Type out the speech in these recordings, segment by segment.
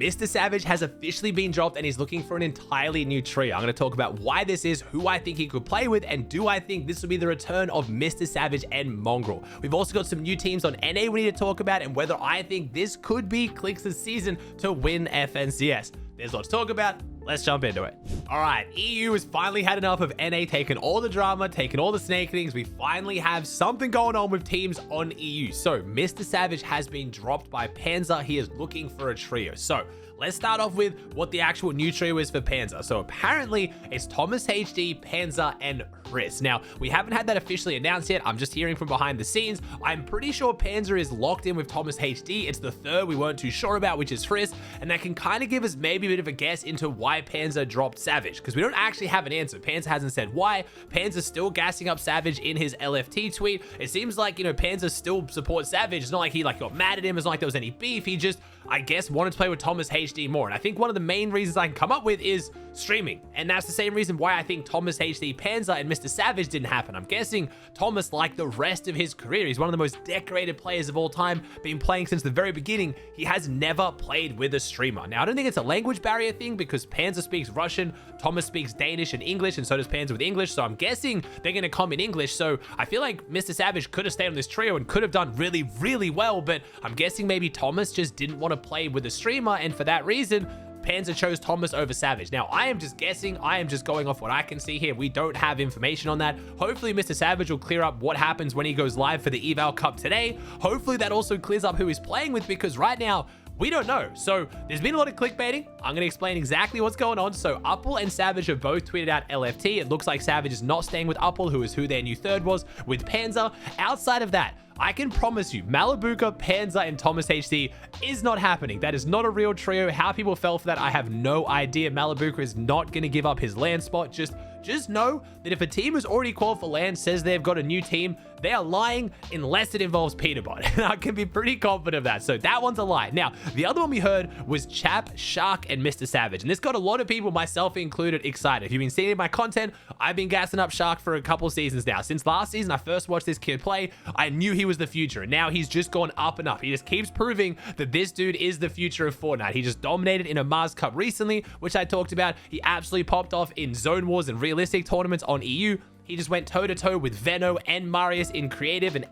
Mr. Savage has officially been dropped and he's looking for an entirely new trio. I'm going to talk about why this is, who I think he could play with, and do I think this will be the return of Mr. Savage and Mongraal. We've also got some new teams on NA we need to talk about, and whether I think this could be Clix' season to win FNCS. There's lots to talk about. Let's jump into it. All right, EU has finally had enough of NA, taken all the drama, taken all the snake things. We finally have something going on with teams on EU. So Mr. Savage has been dropped by Panzer. He is looking for a trio. So let's start off with what the actual new trio is for Panzer. So apparently it's Thomas HD, Panzer, and Chris. Now, we haven't had that officially announced yet. I'm just hearing from behind the scenes. I'm pretty sure Panzer is locked in with Thomas HD. It's the third we weren't too sure about, which is Chris. And that can kind of give us maybe a bit of a guess into why Panzer dropped Savage, because we don't actually have an answer. Panzer hasn't said why. Panzer's still gassing up Savage in his LFT tweet. It seems like, you know, Panzer still supports Savage. It's not like he got mad at him. It's not like there was any beef. He just, I guess, wanted to play with Thomas HD more. And I think one of the main reasons I can come up with is streaming. And that's the same reason why I think Thomas HD, Panzer, and Mr. Savage didn't happen. I'm guessing Thomas, like the rest of his career, he's one of the most decorated players of all time, been playing since the very beginning. He has never played with a streamer. Now, I don't think it's a language barrier thing, because Panzer speaks Russian, Thomas speaks Danish and English, and so does Panzer with English. So I'm guessing they're going to come in English. So I feel like Mr. Savage could have stayed on this trio and could have done really, really well, but I'm guessing maybe Thomas just didn't want to play with a streamer, and for that reason, Panzer chose Thomas over Savage. Now, I am just guessing. I am just going off what I can see here. We don't have information on that. Hopefully, Mr. Savage will clear up what happens when he goes live for the Eval Cup today. Hopefully, that also clears up who he's playing with, because right now, we don't know. So there's been a lot of clickbaiting. I'm going to explain exactly what's going on. So Uppel and Savage have both tweeted out LFT. It looks like Savage is not staying with Uppel, who is who their new third was, with Panzer. Outside of that, I can promise you, Malabuka, Panzer, and Thomas HD is not happening. That is not a real trio. How people fell for that, I have no idea. Malabuka is not going to give up his LAN spot. Just know that if a team who's already qualified for LAN says they've got a new team, they are lying unless it involves Peterbot. And I can be pretty confident of that. So that one's a lie. Now, the other one we heard was Chap, Shark, and Mr. Savage. And this got a lot of people, myself included, excited. If you've been seeing my content, I've been gassing up Shark for a couple seasons now. Since last season, I first watched this kid play, I knew he was the future. And now he's just gone up and up. He just keeps proving that this dude is the future of Fortnite. He just dominated in a Mars Cup recently, which I talked about. He absolutely popped off in Zone Wars and realistic tournaments on EU. He just went toe-to-toe with Veno and Marius in creative, and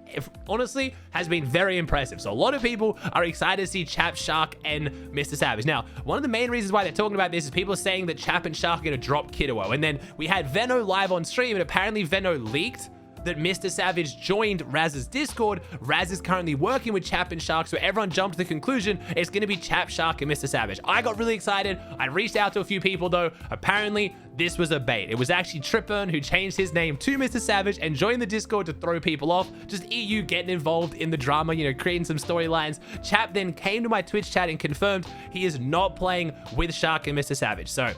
honestly has been very impressive. So a lot of people are excited to see Chap, Shark, and Mr. Savage. Now, one of the main reasons why they're talking about this is people are saying that Chap and Shark are going to drop Kiddo. And then we had Veno live on stream, and apparently Veno leaked that Mr. Savage joined Raz's Discord. Raz is currently working with Chap and Shark, so everyone jumped to the conclusion it's going to be Chap, Shark, and Mr. Savage. I got really excited. I reached out to a few people, though. Apparently, this was a bait. It was actually Tripburn who changed his name to Mr. Savage and joined the Discord to throw people off. Just EU getting involved in the drama, you know, creating some storylines. Chap then came to my Twitch chat and confirmed he is not playing with Shark and Mr. Savage. So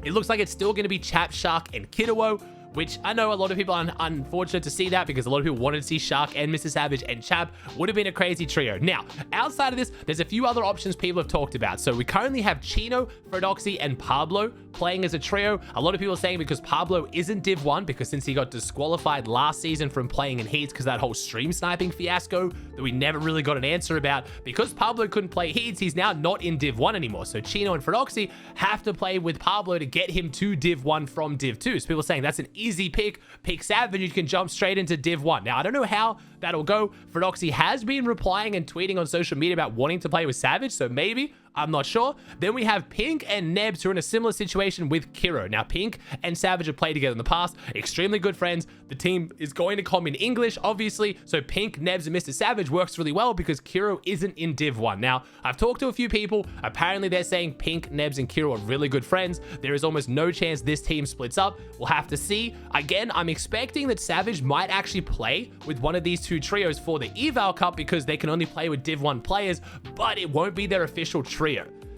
it looks like it's still going to be Chap, Shark, and Kiddo, which I know a lot of people are unfortunate to see that, because a lot of people wanted to see Shark and Mr. Savage and Chap. Would have been a crazy trio. Now, outside of this, there's a few other options people have talked about. So we currently have Chino, Fredoxy, and Pablo playing as a trio. A lot of people are saying because Pablo isn't Div 1, because since he got disqualified last season from playing in Heats because that whole stream sniping fiasco that we never really got an answer about, because Pablo couldn't play Heats, he's now not in Div 1 anymore. So Chino and Fredoxy have to play with Pablo to get him to Div 1 from Div 2. So people are saying that's an easy pick Savage, you can jump straight into Div 1. Now, I don't know how that'll go. Fredoxy has been replying and tweeting on social media about wanting to play with Savage, so maybe, I'm not sure. Then we have Pink and Nebs, who are in a similar situation with Kiro. Now, Pink and Savage have played together in the past, extremely good friends. The team is going to come in English, obviously, so Pink, Nebs, and Mr. Savage works really well because Kiro isn't in Div 1. Now, I've talked to a few people. Apparently, they're saying Pink, Nebs, and Kiro are really good friends. There is almost no chance this team splits up. We'll have to see. Again, I'm expecting that Savage might actually play with one of these two trios for the Eval Cup, because they can only play with Div 1 players, but it won't be their official trio.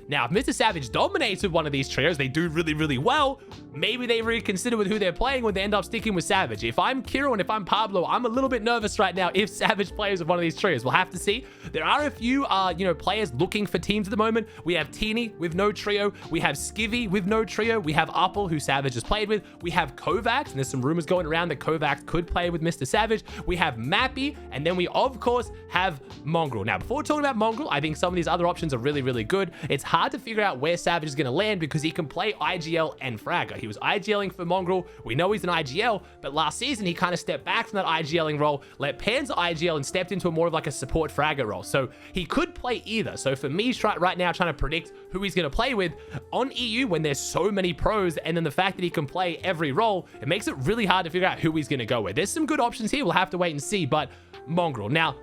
Now, if Mr. Savage dominates with one of these trios, they do really, really well, maybe they reconsider with who they're playing when they end up sticking with Savage. If I'm Kiro and if I'm Pablo, I'm a little bit nervous right now if Savage plays with one of these trios. We'll have to see. There are a few, players looking for teams at the moment. We have Teeny with no trio. We have Skivvy with no trio. We have Uppel, who Savage has played with. We have Kovacs, and there's some rumors going around that Kovacs could play with Mr. Savage. We have Mappy, and then we, of course, have Mongraal. Now, before talking about Mongraal, I think some of these other options are really, really good. It's hard to figure out where Savage is going to land because he can play IGL and Fragger. He was IGLing for Mongraal. We know he's an IGL, but last season he kind of stepped back from that IGLing role, let Panzer IGL and stepped into a more of like a support Fragger role. So he could play either. So for me right now trying to predict who he's going to play with on EU when there's so many pros, and then the fact that he can play every role, it makes it really hard to figure out who he's going to go with. There's some good options here. We'll have to wait and see, but Mongraal. Now,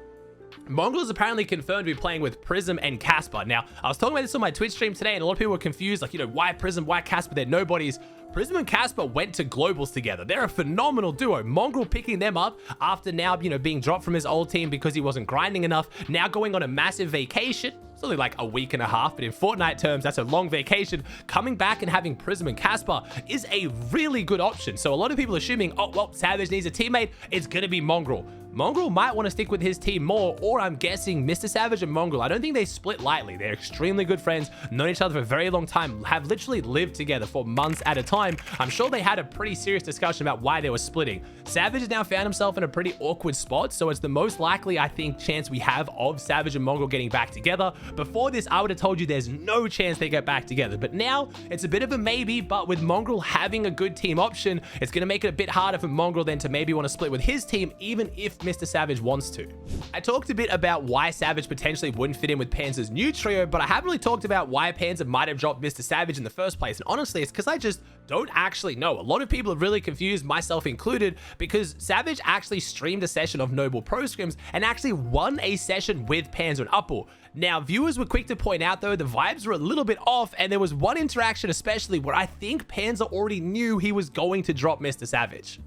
Mongraal is apparently confirmed to be playing with Prism and Casper. Now, I was talking about this on my Twitch stream today, and a lot of people were confused, like, you know, why Prism, why Casper? They're nobodies. Prism and Casper went to Globals together. They're a phenomenal duo. Mongraal picking them up after now, you know, being dropped from his old team because he wasn't grinding enough. Now going on a massive vacation. It's only like a week and a half, but in Fortnite terms, that's a long vacation. Coming back and having Prism and Casper is a really good option. So a lot of people assuming, oh, well, Savage needs a teammate. It's going to be Mongraal. Mongraal might want to stick with his team more, or I'm guessing Mr. Savage and Mongraal. I don't think they split lightly. They're extremely good friends, known each other for a very long time, have literally lived together for months at a time. I'm sure they had a pretty serious discussion about why they were splitting. Savage has now found himself in a pretty awkward spot, so it's the most likely, I think, chance we have of Savage and Mongraal getting back together. Before this, I would have told you there's no chance they get back together, but now it's a bit of a maybe. But with Mongraal having a good team option, it's going to make it a bit harder for Mongraal then to maybe want to split with his team, even if Mr. Savage wants to. I talked a bit about why Savage potentially wouldn't fit in with Panzer's new trio, but I haven't really talked about why Panzer might have dropped Mr. Savage in the first place. And honestly, it's because I just don't actually know. A lot of people are really confused, myself included, because Savage actually streamed a session of Noble Pro Scrims and actually won a session with Panzer and Upple. Now, viewers were quick to point out, though, the vibes were a little bit off, and there was one interaction especially where I think Panzer already knew he was going to drop Mr. Savage.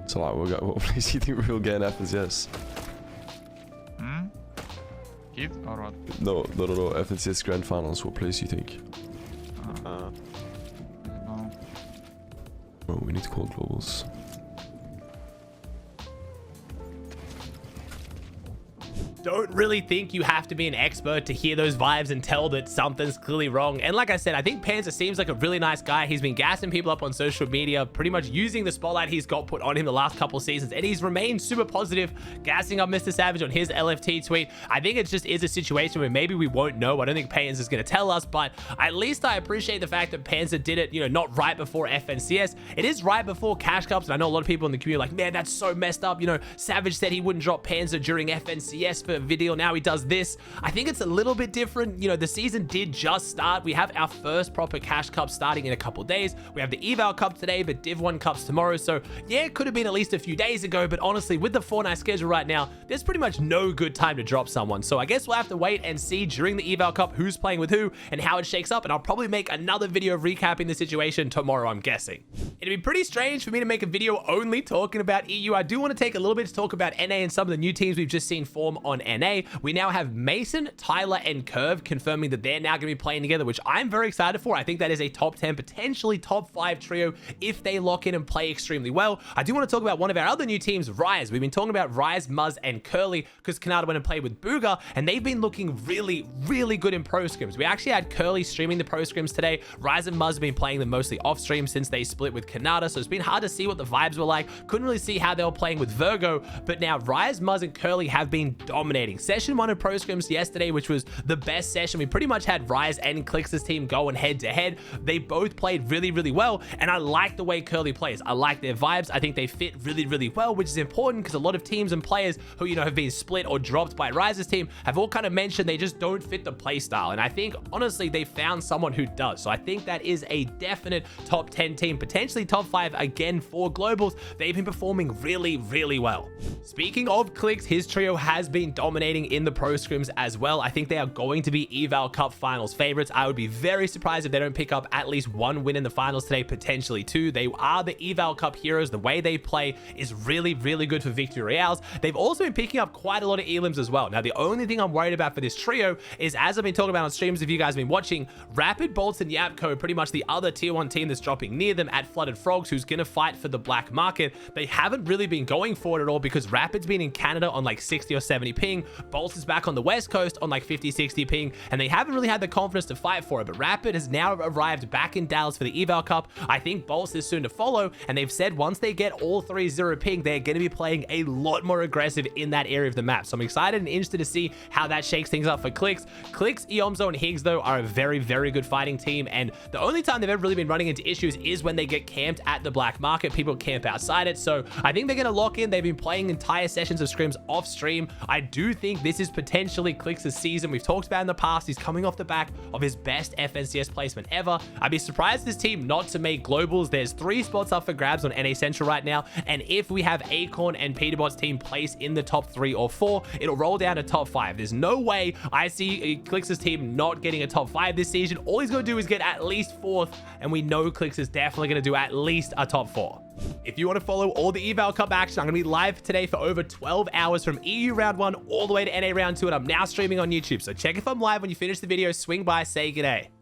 So like, what place do you think we'll get in FNCS? Kid or what? No. FNCS Grand Finals. What place do you think? No. Oh, we need to call Globals. Don't really think you have to be an expert to hear those vibes and tell that something's clearly wrong. And like I said, I think Panzer seems like a really nice guy. He's been gassing people up on social media, pretty much using the spotlight he's got put on him the last couple of seasons, and he's remained super positive, gassing up Mr. Savage on his LFT tweet. I think it just is a situation where maybe we won't know. I don't think Panzer is going to tell us, but at least I appreciate the fact that Panzer did it, you know, not right before FNCS. It is right before Cash Cups, and I know a lot of people in the community are like, man, that's so messed up. You know, Savage said he wouldn't drop Panzer during FNCS for video. Now he does this. I think it's a little bit different. You know, the season did just start. We have our first proper Cash Cup starting in a couple days. We have the Eval Cup today, but Div 1 Cups tomorrow. So yeah, it could have been at least a few days ago, but honestly, with the Fortnite schedule right now, there's pretty much no good time to drop someone. So I guess we'll have to wait and see during the Eval Cup who's playing with who and how it shakes up. And I'll probably make another video recapping the situation tomorrow, I'm guessing. It'd be pretty strange for me to make a video only talking about EU. I do want to take a little bit to talk about NA and some of the new teams we've just seen form on NA. We now have Mason, Tyler, and Curve confirming that they're now going to be playing together, which I'm very excited for. I think that is a top 10, potentially top 5 trio if they lock in and play extremely well. I do want to talk about one of our other new teams, Rise. We've been talking about Rise, Muzz, and Curly because Kanata went and played with Booga, and they've been looking really, really good in pro scrims. We actually had Curly streaming the pro scrims today. Rise and Muzz have been playing them mostly off stream since they split with Kanata, so it's been hard to see what the vibes were like. Couldn't really see how they were playing with Virgo, but now Rise, Muzz, and Curly have been dominating. Session 1 of pro scrims yesterday, which was the best session. We pretty much had Rise and Clix's team going head to head. They both played really, really well, and I like the way Curly plays. I like their vibes. I think they fit really, really well, which is important because a lot of teams and players who, you know, have been split or dropped by Rise's team have all kind of mentioned they just don't fit the play style, and I think honestly they found someone who does. So I think that is a definite top 10 team, potentially top 5 again for Globals. They've been performing really, really well. Speaking of Clix, his trio has been dominating in the pro scrims as well. I think they are going to be Eval Cup finals favorites. I would be very surprised if they don't pick up at least 1 win in the finals today, potentially 2. They are the Eval Cup heroes. The way they play is really, really good for victory royales. They've also been picking up quite a lot of elims as well. Now, the only thing I'm worried about for this trio is, as I've been talking about on streams, if you guys have been watching, Rapid, Bolts, and Yapko, pretty much the other tier 1 team that's dropping near them at Flooded Frogs, who's going to fight for the black market. They haven't really been going for it at all because Rapid's been in Canada on like 60 or 70 ping, ping. Bolts is back on the West Coast on like 50, 60 ping, and they haven't really had the confidence to fight for it. But Rapid has now arrived back in Dallas for the Eval Cup. I think Bolts is soon to follow, and they've said once they get all 3-0 ping, they're going to be playing a lot more aggressive in that area of the map. So I'm excited and interested to see how that shakes things up for Clix. Clix, Eomzo, and Higgs, though, are a very, very good fighting team, and the only time they've ever really been running into issues is when they get camped at the black market. People camp outside it, so I think they're going to lock in. They've been playing entire sessions of scrims off stream. I do think this is potentially Clix's season. We've talked about in the past, he's coming off the back of his best FNCS placement ever. I'd be surprised this team not to make globals. There's 3 spots up for grabs on NA Central right now, and if we have Acorn and Peterbot's team place in the top 3 or 4, it'll roll down to top 5. There's no way I see Clix's team not getting a top 5 this season. All he's going to do is get at least 4th, and we know Clix is definitely going to do at least a top 4. If you want to follow all the Eval Cup action, I'm going to be live today for over 12 hours from EU round 1 all the way to NA round 2, and I'm now streaming on YouTube. So check if I'm live when you finish the video, swing by, say g'day.